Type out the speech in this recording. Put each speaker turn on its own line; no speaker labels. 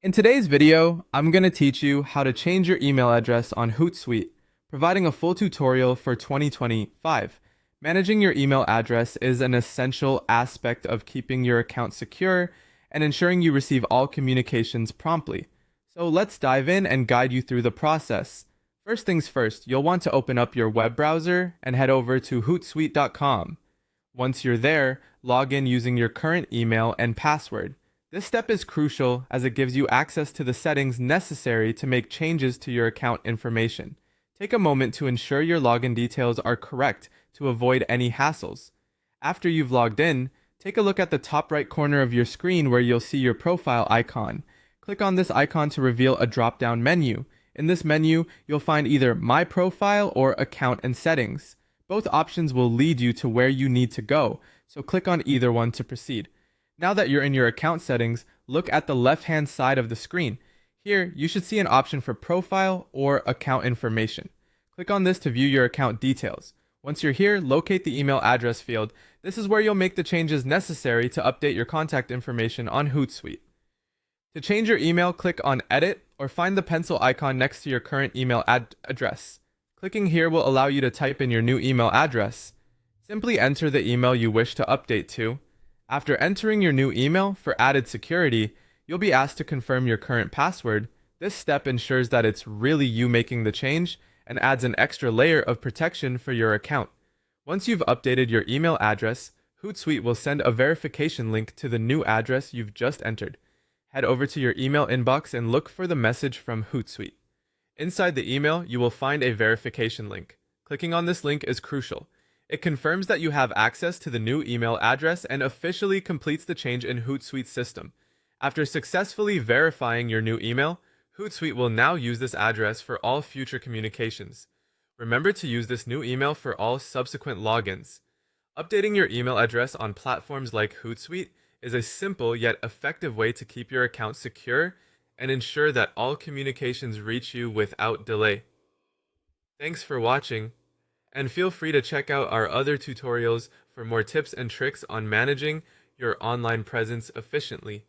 In today's video, I'm going to teach you how to change your email address on Hootsuite, providing a full tutorial for 2025. Managing your email address is an essential aspect of keeping your account secure and ensuring you receive all communications promptly. So let's dive in and guide you through the process. First things first, you'll want to open up your web browser and head over to hootsuite.com. Once you're there, log in using your current email and password. This step is crucial as it gives you access to the settings necessary to make changes to your account information. Take a moment to ensure your login details are correct to avoid any hassles. After you've logged in, take a look at the top right corner of your screen where you'll see your profile icon. Click on this icon to reveal a drop-down menu. In this menu, you'll find either My Profile or Account and Settings. Both options will lead you to where you need to go, so click on either one to proceed. Now that you're in your account settings, look at the left-hand side of the screen. Here, you should see an option for Profile or Account Information. Click on this to view your account details. Once you're here, locate the email address field. This is where you'll make the changes necessary to update your contact information on Hootsuite. To change your email, click on Edit or find the pencil icon next to your current email address. Clicking here will allow you to type in your new email address. Simply enter the email you wish to update to. After entering your new email, for added security, you'll be asked to confirm your current password. This step ensures that it's really you making the change and adds an extra layer of protection for your account. Once you've updated your email address, Hootsuite will send a verification link to the new address you've just entered. Head over to your email inbox and look for the message from Hootsuite. Inside the email, you will find a verification link. Clicking on this link is crucial. It confirms that you have access to the new email address and officially completes the change in Hootsuite's system. After successfully verifying your new email, Hootsuite will now use this address for all future communications. Remember to use this new email for all subsequent logins. Updating your email address on platforms like Hootsuite is a simple yet effective way to keep your account secure and ensure that all communications reach you without delay. Thanks for watching, and feel free to check out our other tutorials for more tips and tricks on managing your online presence efficiently.